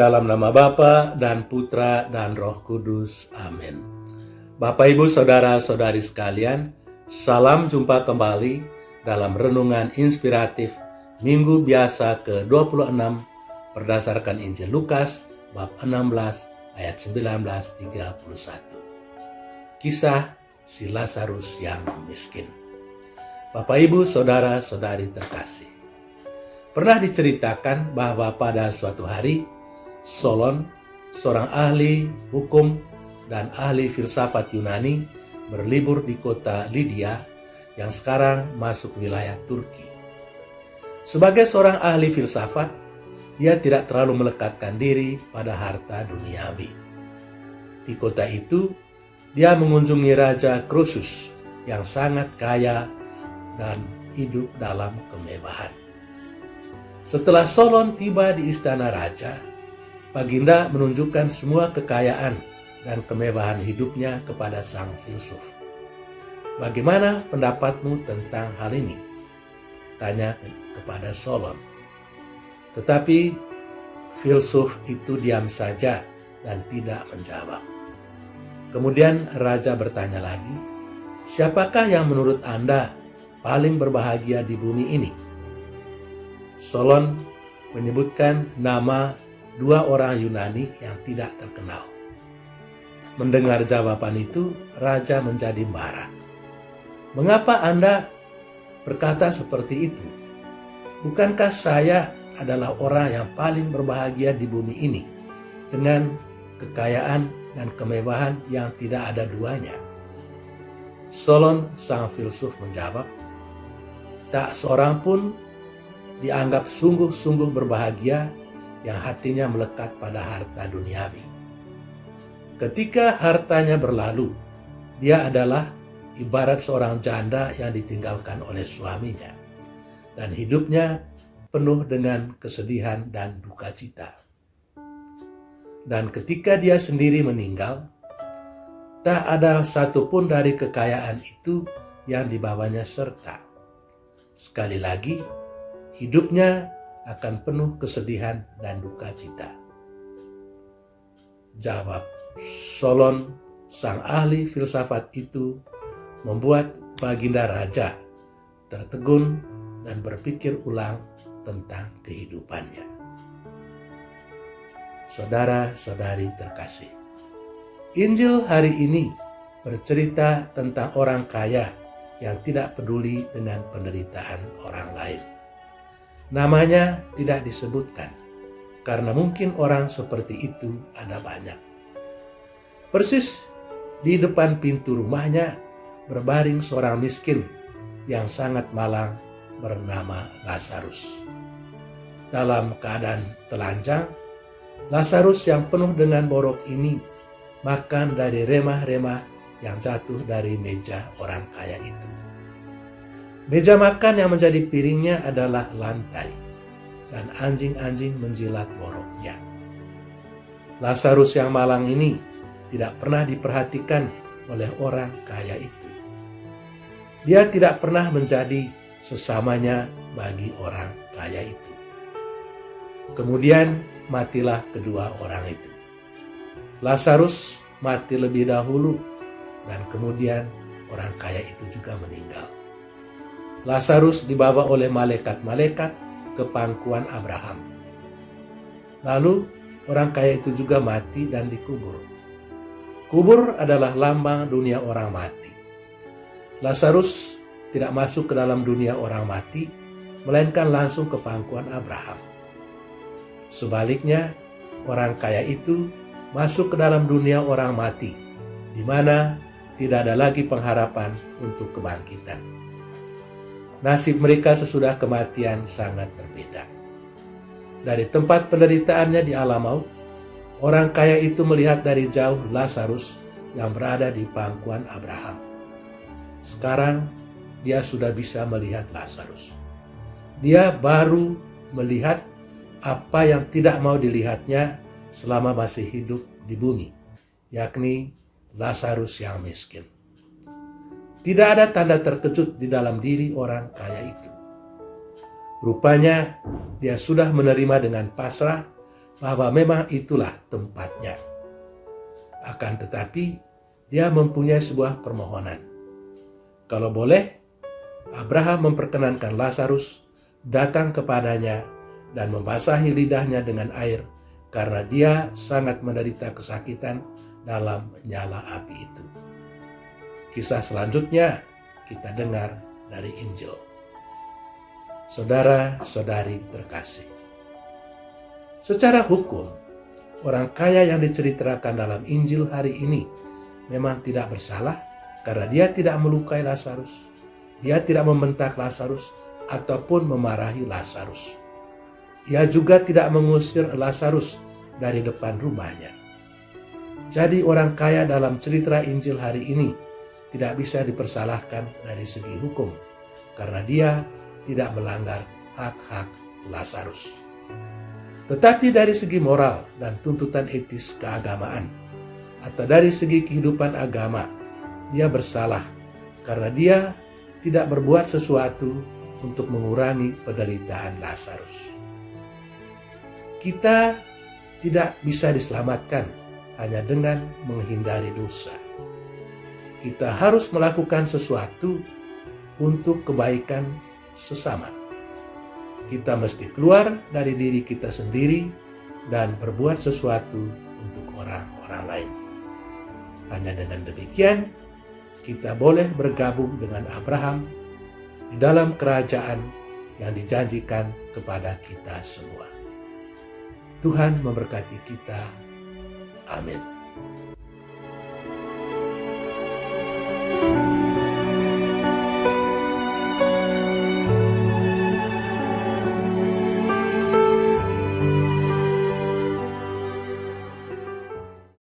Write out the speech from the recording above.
Dalam nama Bapa dan Putra dan Roh Kudus. Amin. Bapak, Ibu, Saudara-saudari sekalian, salam jumpa kembali dalam Renungan Inspiratif Minggu Biasa ke-26 berdasarkan Injil Lukas bab 16 ayat 19-31. Kisah si Lazarus yang miskin. Bapak, Ibu, Saudara-saudari terkasih, pernah diceritakan bahwa pada suatu hari Solon, seorang ahli hukum dan ahli filsafat Yunani, berlibur di kota Lydia yang sekarang masuk wilayah Turki. Sebagai seorang ahli filsafat, dia tidak terlalu melekatkan diri pada harta duniawi. Di kota itu, dia mengunjungi Raja Croesus yang sangat kaya dan hidup dalam kemewahan. Setelah Solon tiba di istana raja, Baginda menunjukkan semua kekayaan dan kemewahan hidupnya kepada sang filsuf. Bagaimana pendapatmu tentang hal ini? Tanya kepada Solon. Tetapi filsuf itu diam saja dan tidak menjawab. Kemudian raja bertanya lagi, siapakah yang menurut Anda paling berbahagia di bumi ini? Solon menyebutkan nama dua orang Yunani yang tidak terkenal. Mendengar jawaban itu, raja menjadi marah. Mengapa Anda berkata seperti itu? Bukankah saya adalah orang yang paling berbahagia di bumi ini dengan kekayaan dan kemewahan yang tidak ada duanya? Solon sang filsuf menjawab, tak seorang pun dianggap sungguh-sungguh berbahagia yang hatinya melekat pada harta duniawi. Ketika hartanya berlalu, dia adalah ibarat seorang janda yang ditinggalkan oleh suaminya, dan hidupnya penuh dengan kesedihan dan duka cita. Dan ketika dia sendiri meninggal, tak ada satupun dari kekayaan itu yang dibawanya serta. Sekali lagi, hidupnya akan penuh kesedihan dan duka cita. Jawab Solon, sang ahli filsafat itu, membuat Baginda Raja tertegun dan berpikir ulang tentang kehidupannya. Saudara-saudari terkasih, Injil hari ini bercerita tentang orang kaya yang tidak peduli dengan penderitaan orang lain. Namanya tidak disebutkan, karena mungkin orang seperti itu ada banyak. Persis di depan pintu rumahnya berbaring seorang miskin yang sangat malang bernama Lazarus. Dalam keadaan telanjang, Lazarus yang penuh dengan borok ini makan dari remah-remah yang jatuh dari meja orang kaya itu. Meja makan yang menjadi piringnya adalah lantai, dan anjing-anjing menjilat boroknya. Lazarus yang malang ini tidak pernah diperhatikan oleh orang kaya itu. Dia tidak pernah menjadi sesamanya bagi orang kaya itu. Kemudian matilah kedua orang itu. Lazarus mati lebih dahulu, dan kemudian orang kaya itu juga meninggal. Lazarus dibawa oleh malaikat-malaikat ke pangkuan Abraham. Lalu orang kaya itu juga mati dan dikubur. Kubur adalah lambang dunia orang mati. Lazarus tidak masuk ke dalam dunia orang mati, melainkan langsung ke pangkuan Abraham. Sebaliknya, orang kaya itu masuk ke dalam dunia orang mati, di mana tidak ada lagi pengharapan untuk kebangkitan. Nasib mereka sesudah kematian sangat berbeda. Dari tempat penderitaannya di alam maut, orang kaya itu melihat dari jauh Lazarus yang berada di pangkuan Abraham. Sekarang dia sudah bisa melihat Lazarus. Dia baru melihat apa yang tidak mau dilihatnya selama masih hidup di bumi, yakni Lazarus yang miskin. Tidak ada tanda terkejut di dalam diri orang kaya itu. Rupanya dia sudah menerima dengan pasrah bahwa memang itulah tempatnya. Akan tetapi, dia mempunyai sebuah permohonan. Kalau boleh, Abraham memperkenankan Lazarus datang kepadanya dan membasahi lidahnya dengan air karena dia sangat menderita kesakitan dalam nyala api itu. Kisah selanjutnya kita dengar dari Injil. Saudara-saudari terkasih, secara hukum, orang kaya yang diceritakan dalam Injil hari ini memang tidak bersalah karena dia tidak melukai Lazarus, dia tidak membentak Lazarus ataupun memarahi Lazarus. Ia juga tidak mengusir Lazarus dari depan rumahnya. Jadi orang kaya dalam cerita Injil hari ini tidak bisa dipersalahkan dari segi hukum karena dia tidak melanggar hak-hak Lazarus. Tetapi dari segi moral dan tuntutan etis keagamaan atau dari segi kehidupan agama, dia bersalah karena dia tidak berbuat sesuatu untuk mengurangi penderitaan Lazarus. Kita tidak bisa diselamatkan hanya dengan menghindari dosa. Kita harus melakukan sesuatu untuk kebaikan sesama. Kita mesti keluar dari diri kita sendiri dan berbuat sesuatu untuk orang-orang lain. Hanya dengan demikian, kita boleh bergabung dengan Abraham di dalam kerajaan yang dijanjikan kepada kita semua. Tuhan memberkati kita. Amin.